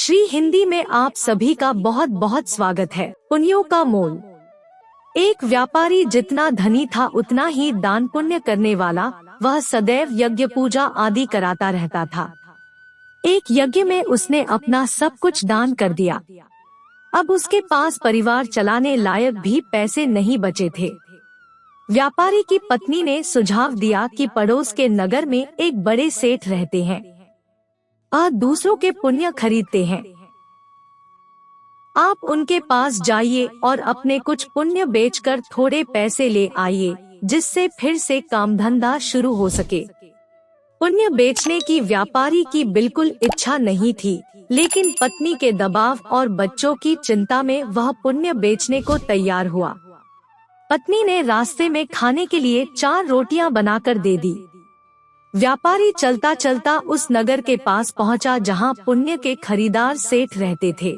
श्री हिंदी में आप सभी का बहुत बहुत स्वागत है। पुण्यों का मोल। एक व्यापारी जितना धनी था उतना ही दान पुण्य करने वाला। वह सदैव यज्ञ पूजा आदि कराता रहता था। एक यज्ञ में उसने अपना सब कुछ दान कर दिया। अब उसके पास परिवार चलाने लायक भी पैसे नहीं बचे थे। व्यापारी की पत्नी ने सुझाव दिया कि पड़ोस के नगर में एक बड़े सेठ रहते हैं, दूसरों के पुण्य खरीदते हैं। आप उनके पास जाइए और अपने कुछ पुण्य बेचकर थोड़े पैसे ले आइए, जिससे फिर से काम धंधा शुरू हो सके। पुण्य बेचने की व्यापारी की बिल्कुल इच्छा नहीं थी, लेकिन पत्नी के दबाव और बच्चों की चिंता में वह पुण्य बेचने को तैयार हुआ। पत्नी ने रास्ते में खाने के लिए 4 रोटियां बनाकर दे दी। व्यापारी चलता चलता उस नगर के पास पहुंचा जहां पुण्य के खरीदार सेठ रहते थे।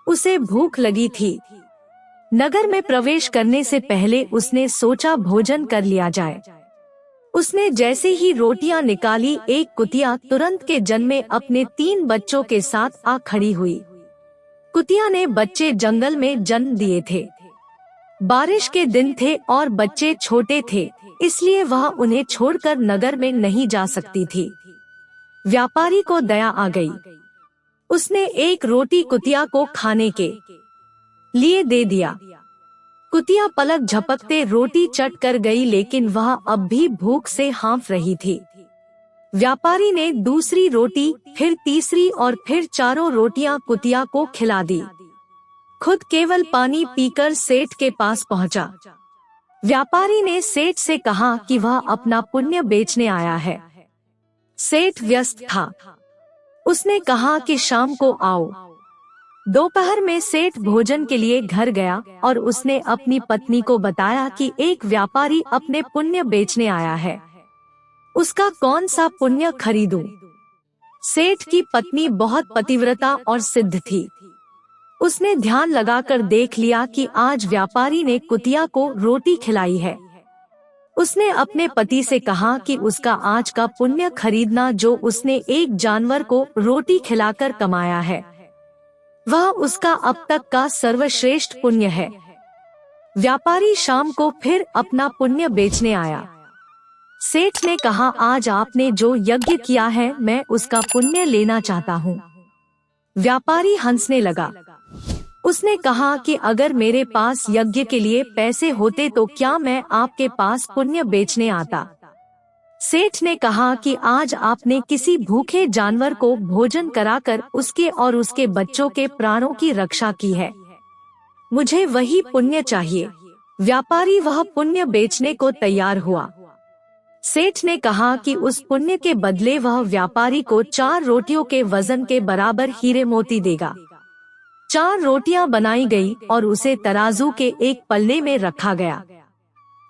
उसे भूख लगी थी। नगर में प्रवेश करने से पहले उसने सोचा भोजन कर लिया जाए। उसने जैसे ही रोटियां निकाली, एक कुतिया तुरंत के जन्मे अपने 3 बच्चों के साथ आ खड़ी हुई। कुतिया ने बच्चे जंगल में जन्म दिए थे। बारिश के दिन थे और बच्चे छोटे थे, इसलिए वह उन्हें छोड़कर नगर में नहीं जा सकती थी। व्यापारी को दया आ गई। उसने एक रोटी कुतिया को खाने के लिए दे दिया। कुतिया पलक झपकते रोटी चट कर गई, लेकिन वह अब भी भूख से हाँफ रही थी। व्यापारी ने दूसरी रोटी, फिर तीसरी और फिर 4 रोटियां कुतिया को खिला दी। खुद केवल पानी पीकर सेठ के पास पहुंचा। व्यापारी ने सेठ से कहा कि वह अपना पुण्य बेचने आया है। सेठ व्यस्त था। उसने कहा कि शाम को आओ। दोपहर में सेठ भोजन के लिए घर गया और उसने अपनी पत्नी को बताया कि एक व्यापारी अपने पुण्य बेचने आया है। उसका कौन सा पुण्य खरीदूं? सेठ की पत्नी बहुत पतिव्रता और सिद्ध थी। उसने ध्यान लगाकर देख लिया कि आज व्यापारी ने कुतिया को रोटी खिलाई है। उसने अपने पति से कहा कि उसका आज का पुण्य खरीदना, जो उसने एक जानवर को रोटी खिलाकर कमाया है, वह उसका अब तक का सर्वश्रेष्ठ पुण्य है। व्यापारी शाम को फिर अपना पुण्य बेचने आया। सेठ ने कहा, आज आपने जो यज्ञ किया है, मैं उसका पुण्य लेना चाहता हूँ। व्यापारी हंसने लगा। उसने कहा कि अगर मेरे पास यज्ञ के लिए पैसे होते तो क्या मैं आपके पास पुण्य बेचने आता? सेठ ने कहा कि आज आपने किसी भूखे जानवर को भोजन कराकर उसके और उसके बच्चों के प्राणों की रक्षा की है। मुझे वही पुण्य चाहिए। व्यापारी वह पुण्य बेचने को तैयार हुआ। सेठ ने कहा कि उस पुण्य के बदले वह व्यापारी को 4 रोटियों के वजन के बराबर हीरे मोती देगा। 4 रोटियां बनाई गई और उसे तराजू के एक पल्ले में रखा गया।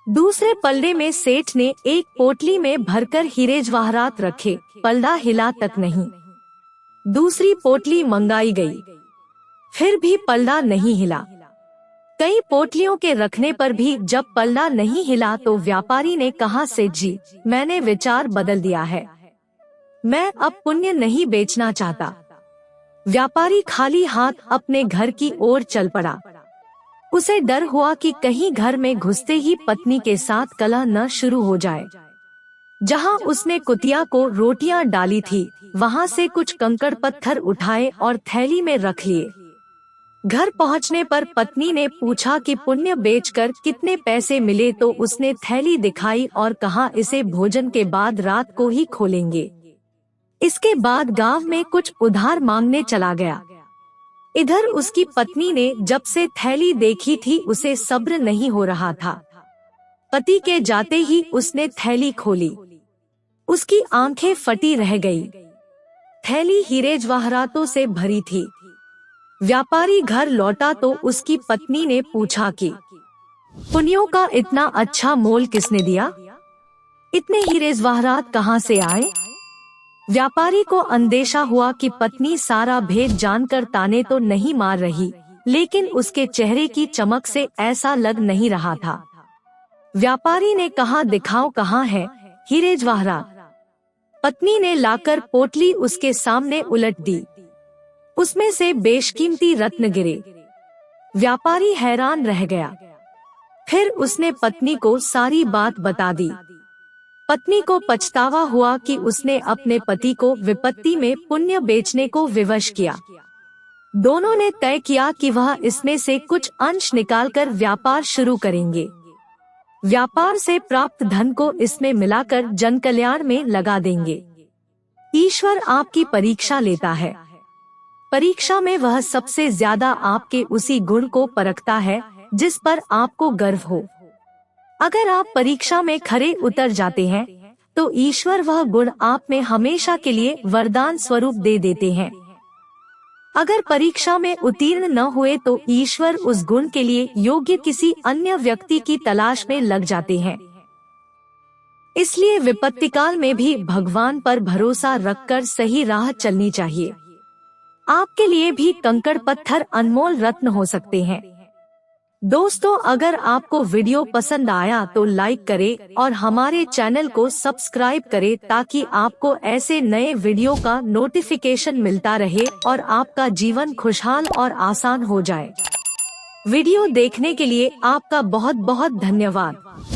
दूसरे पल्ले में सेठ ने एक पोटली में भरकर हीरे जवाहरात रखे। पल्ला हिला तक नहीं। दूसरी पोटली मंगाई गई, फिर भी पल्ला नहीं हिला। कई पोटलियों के रखने पर भी जब पल्ला नहीं हिला तो व्यापारी ने कहा, सेठ जी, मैंने विचार बदल दिया है। मैं अब पुण्य नहीं बेचना चाहता। व्यापारी खाली हाथ अपने घर की ओर चल पड़ा। उसे डर हुआ कि कहीं घर में घुसते ही पत्नी के साथ कलह न शुरू हो जाए। जहां उसने कुतिया को रोटियां डाली थी, वहां से कुछ कंकड़ पत्थर उठाए और थैली में रख लिए। घर पहुंचने पर पत्नी ने पूछा कि पुण्य बेचकर कितने पैसे मिले, तो उसने थैली दिखाई और कहा, इसे भोजन के बाद रात को ही खोलेंगे। इसके बाद गांव में कुछ उधार मांगने चला गया। इधर उसकी पत्नी ने जब से थैली देखी थी उसे सब्र नहीं हो रहा था। पति के जाते ही उसने थैली खोली। उसकी आंखें फटी रह गई। थैली हीरे जवाहरातों से भरी थी। व्यापारी घर लौटा तो उसकी पत्नी ने पूछा कि पुण्यों का इतना अच्छा मोल किसने दिया? इतने हीरे जवाहरात कहाँ से आए? व्यापारी को अंदेशा हुआ कि पत्नी सारा भेद जानकर ताने तो नहीं मार रही, लेकिन उसके चेहरे की चमक से ऐसा लग नहीं रहा था। व्यापारी ने कहा, दिखाओ कहाँ है हीरे जवाहरात? पत्नी ने लाकर पोटली उसके सामने उलट दी। उसमें से बेशकीमती रत्न गिरे। व्यापारी हैरान रह गया। फिर उसने पत्नी को सारी बात बता दी। पत्नी को पछतावा हुआ कि उसने अपने पति को विपत्ति में पुण्य बेचने को विवश किया। दोनों ने तय किया कि वह इसमें से कुछ अंश निकालकर व्यापार शुरू करेंगे। व्यापार से प्राप्त धन को इसमें मिलाकर जन कल्याण में लगा देंगे। ईश्वर आपकी परीक्षा लेता है। परीक्षा में वह सबसे ज्यादा आपके उसी गुण को परखता है जिस पर आपको गर्व हो। अगर आप परीक्षा में खरे उतर जाते हैं तो ईश्वर वह गुण आप में हमेशा के लिए वरदान स्वरूप दे देते हैं। अगर परीक्षा में उत्तीर्ण न हुए तो ईश्वर उस गुण के लिए योग्य किसी अन्य व्यक्ति की तलाश में लग जाते हैं। इसलिए विपत्ति काल में भी भगवान पर भरोसा रखकर सही राह चलनी चाहिए। आपके लिए भी कंकड़ पत्थर अनमोल रत्न हो सकते हैं। दोस्तों, अगर आपको वीडियो पसंद आया तो लाइक करें और हमारे चैनल को सब्सक्राइब करें ताकि आपको ऐसे नए वीडियो का नोटिफिकेशन मिलता रहे और आपका जीवन खुशहाल और आसान हो जाए। वीडियो देखने के लिए आपका बहुत बहुत धन्यवाद।